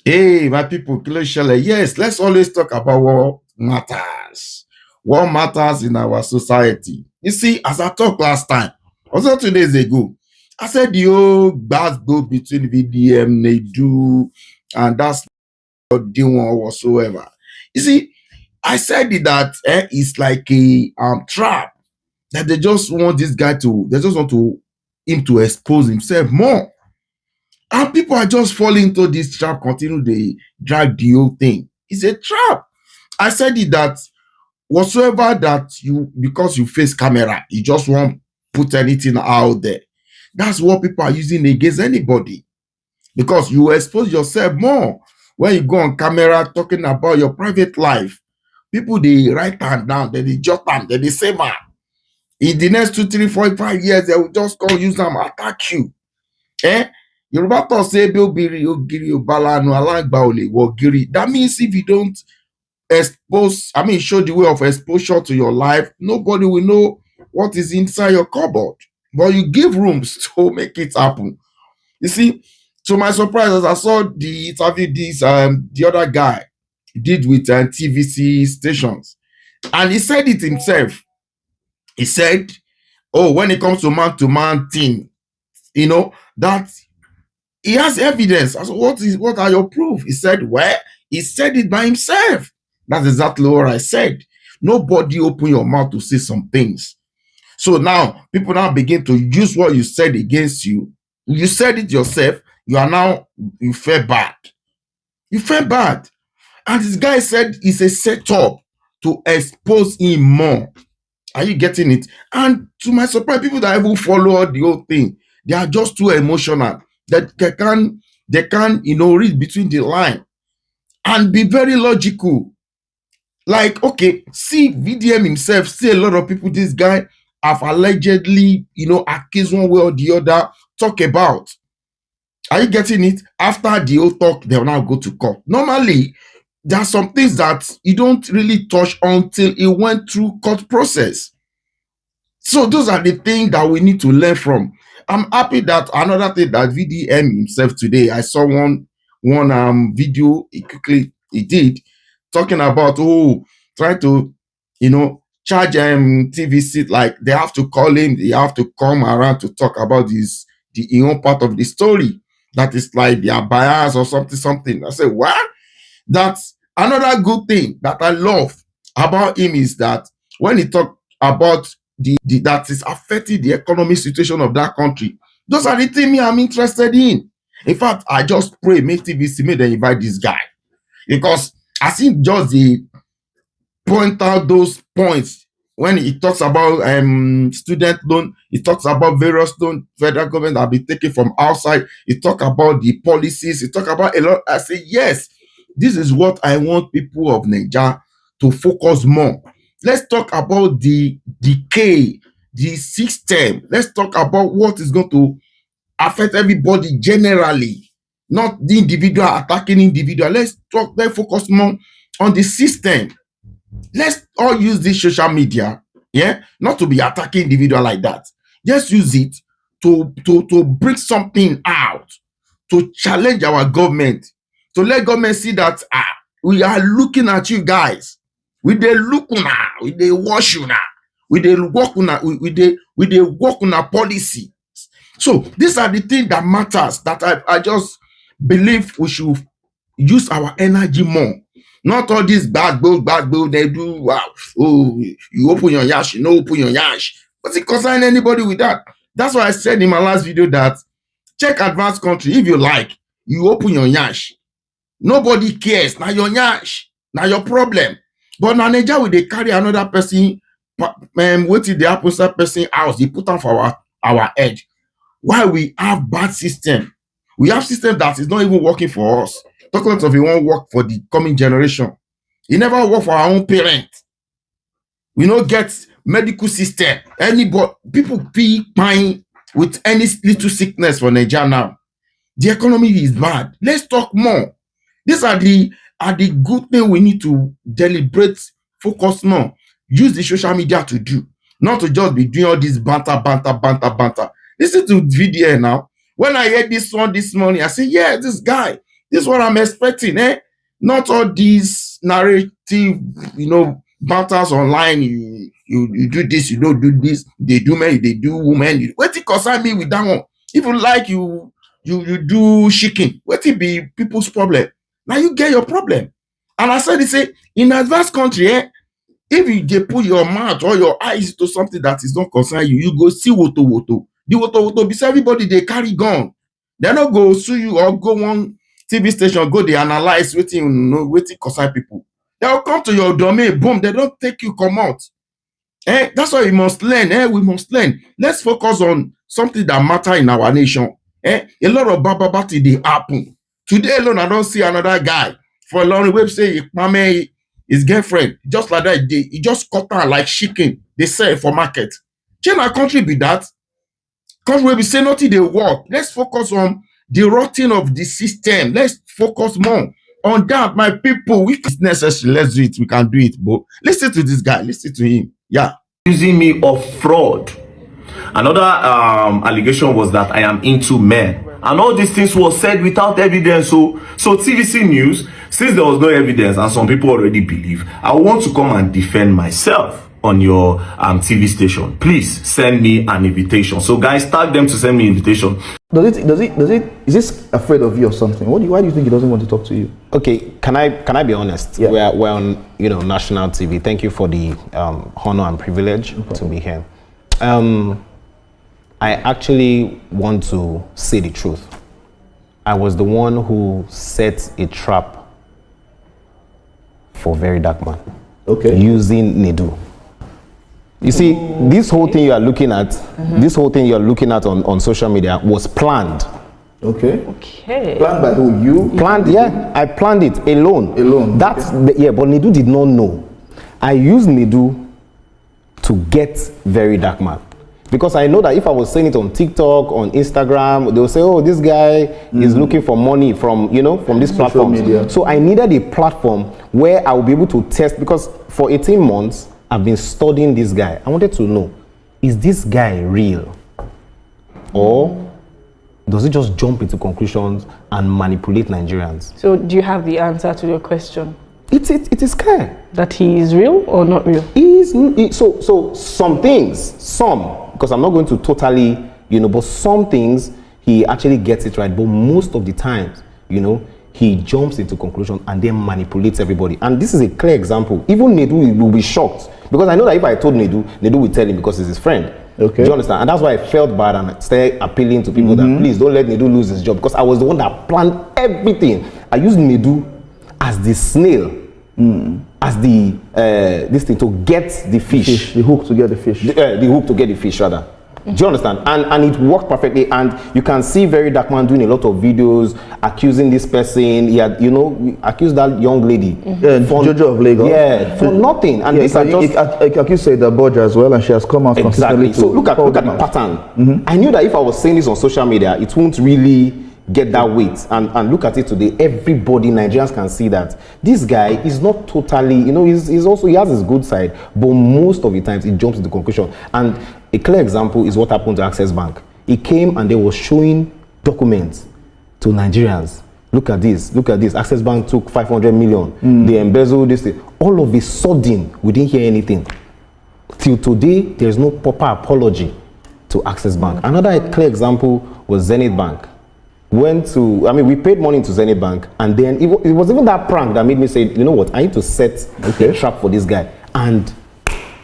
Hey, my people, yes, let's always talk about what matters. What matters in our society. You see, as I talked last time, also 2 days ago, I said the old bad go between VDM, Nedu, and that's not DeeOne whatsoever. You see, I said it that it's like a trap that they just want this guy to, they just want to him to expose himself more. And people are just falling into this trap, continue they drag the whole thing. It's a trap. I said it that whatsoever that you, because you face camera, you just won't put anything out there. That's what people are using against anybody. Because you expose yourself more when you go on camera talking about your private life. People they write am down, then they jot am, then they say man. In the next 2, 3, 4, 5 years, they will just go use them, attack you. Eh? Yoruba talk say ebe obiri ogiri obalanu alangba ole wogiri. That means if you don't show the way of exposure to your life, nobody will know what is inside your cupboard. But you give rooms to make it happen. You see, to my surprise, as I saw the interview the other guy did with TVC stations, and he said it himself. He said, "Oh, when it comes to man thing, that he has evidence." I said, what are your proof? He said, well, he said it by himself. That's exactly what I said. Nobody open your mouth to say some things. So now people now begin to use what you said against you. You said it yourself. You feel bad. You feel bad. And this guy said it's a setup to expose him more. Are you getting it? And to my surprise, people that even follow the whole thing, they are just too emotional. That they can read between the line and be very logical. Like, okay, see VDM himself, see a lot of people this guy have allegedly, accused one way or the other, talk about. Are you getting it? After the whole talk, they'll now go to court. Normally, there are some things that you don't really touch until it went through court process. So those are the things that we need to learn from. I'm happy that another thing that VDM himself today, I saw one video he did talking about trying to charge TVC, like they have to call him, they have to come around to talk about the part of the story that is like their bias or something. I said, what? That's another good thing that I love about him is that when he talk about the that is affecting the economic situation of that country, those are the things I'm interested in. In fact, I just pray make TVC make them invite this guy, because I think just the point out those points when he talks about student loan, he talks about various loan federal government that be taken from outside, he talk about the policies, he talk about a lot. I say yes, this is what I want people of Nigeria to focus more. Let's talk about the decay, the system. Let's talk about what is going to affect everybody generally, not the individual attacking individual. Let's focus more on the system. Let's all use this social media, yeah, not to be attacking individual like that. Just use it to bring something out, to challenge our government, to let government see that we are looking at you guys. We dey look una, we dey watch una, we dey work una, we dey work una policy. So these are the things that matters, that I just believe we should use our energy more. Not all this bad build they do. Wow. Oh, you open your yash, you know, open your yash. What's it concern anybody with that? That's why I said in my last video that check advanced country. If you like, you open your yash. Nobody cares. Now your yash. Now your problem. But now Nigeria, will they carry another person, waiting the opposite person house, they put on for our edge. Why we have bad system? We have system that is not even working for us. Talk less of it won't work for the coming generation. It never work for our own parents. We don't get medical system. Anybody, people be fine with any little sickness for Nigeria now. The economy is bad. Let's talk more. These are the good thing we need to deliberate, focus more. Use the social media to do, not to just be doing all this banter. Listen to VDM now. When I heard this one this morning, I say, yeah, this guy, This is what I'm expecting, eh? Not all these narrative, battles online. You do this, you don't do this. They do men, they do women. What it concern me with that one? If you like, you do chicken. What it be people's problem? Now you get your problem. And I said, in advanced country, if you put your mouth or your eyes to something that is not concern you, you go see woto. The woto be everybody they carry gun. They not go sue you or go one TV station, go they analyze waiting concern people. They'll come to your domain, boom, they don't take you come out. That's why we must learn. We must learn. Let's focus on something that matter in our nation. A lot of bababati they happen. Today alone, I don't see another guy for a long website, Mame, his girlfriend, just like that, he just cut her like chicken. They sell for market. China country be that. Country where we say nothing they work. Let's focus on the rotting of the system. Let's focus more on that, my people. If it's necessary, let's do it. We can do it. But listen to this guy. Listen to him. Yeah. Accusing me of fraud. Another allegation was that I am into men. And all these things was said without evidence. So TVC News, since there was no evidence and some people already believe, I want to come and defend myself on your TV station. Please send me an invitation. So guys, tag them to send me an invitation. Is this afraid of you or something? Why do you think he doesn't want to talk to you? Okay, can I be honest? Yeah. We're on national TV. Thank you for the honor and privilege to be here. I actually want to say the truth. I was the one who set a trap for Verydarkman. Okay. Using Nedu. You see, this whole thing you are looking at, on social media was planned. Okay. Okay. Planned by who? You? Planned, yeah. I planned it alone. That's but Nedu did not know. I used Nedu to get Verydarkman. Because I know that if I was saying it on TikTok, on Instagram, they will say, oh, this guy is looking for money from this platform. So I needed a platform where I will be able to test, because for 18 months, I've been studying this guy. I wanted to know, is this guy real? Or does he just jump into conclusions and manipulate Nigerians? So do you have the answer to your question? It is clear. That he is real or not real? So some things, because I'm not going to totally, but some things he actually gets it right. But most of the times, he jumps into conclusion and then manipulates everybody. And this is a clear example. Even Nedu will be shocked, because I know that if I told Nedu will tell him because he's his friend. Okay. Do you understand? And that's why I felt bad and I started appealing to people that please don't let Nedu lose his job, because I was the one that planned everything. I used Nedu as the snail, as the this thing to get the fish. The hook to get the fish. The hook to get the fish, rather. Do you understand? And it worked perfectly. And you can see Verydarkman doing a lot of videos accusing this person. He had, accused that young lady. For Jojo of Lagos. Yeah, for nothing. And this accused the Borgia as well, and she has come out exactly. So look at the pattern. I knew that if I was saying this on social media, it won't really get that weight. And look at it today. Everybody, Nigerians, can see that this guy is not totally, he's also, he has his good side, but most of the times he jumps into conclusion. And a clear example is what happened to Access Bank. He came and they were showing documents to Nigerians. Look at this. Access Bank took 500 million. They embezzled this thing. All of a sudden, we didn't hear anything. Till today, there's no proper apology to Access Bank. Another clear example was Zenith Bank. We paid money into Zenith Bank, and then it was even that prank that made me say, you know what, I need to set a trap for this guy. And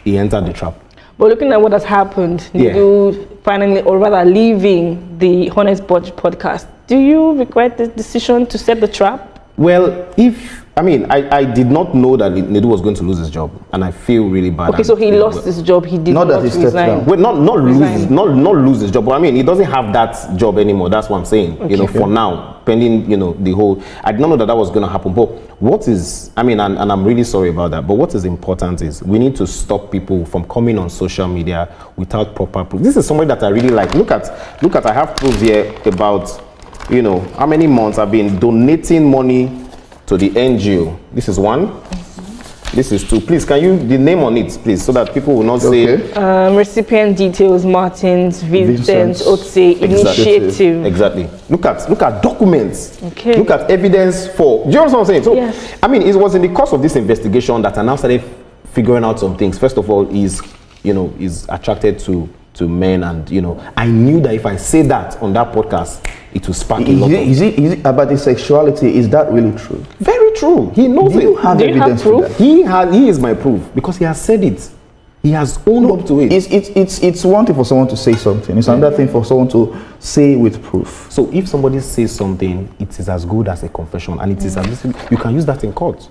he entered the trap. But looking at what has happened, Nedu finally, or rather leaving the Honest Budge podcast, do you regret the decision to set the trap? Well, I did not know that Nedu was going to lose his job, and I feel really bad. Okay, so he lost his job. He did not resign. Well, not lose his job, but he doesn't have that job anymore. That's what I'm saying. Okay. For now, pending the whole. I did not know that was going to happen. But what is, and I'm really sorry about that. But what is important is we need to stop people from coming on social media without proper proof. This is somebody that I really like. Look at. I have proof here about how many months I've been donating money to the NGO. This is one. This is two. Please, can you the name on it, please, so that people will not say recipient details, Martins, Vincent, Otse, initiative. Exactly. Look at documents. Okay. Look at evidence for. Do you understand what I'm saying? So, yes. I mean, it was in the course of this investigation that I now started figuring out some things. First of all, is attracted to men, and I knew that if I say that on that podcast, it will spark a lot. Is it about his sexuality? Is that really true? Very true. He knows Do it. you have evidence for that? He is my proof because he has said it. He has owned up to it. It's one thing for someone to say something. It's another thing for someone to say with proof. So if somebody says something, it is as good as a confession, and it is as you can use that in court.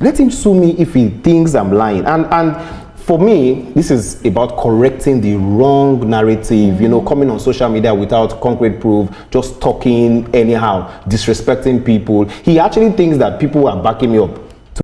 Let him sue me if he thinks I'm lying. And for me, this is about correcting the wrong narrative, coming on social media without concrete proof, just talking anyhow, disrespecting people. He actually thinks that people are backing me up.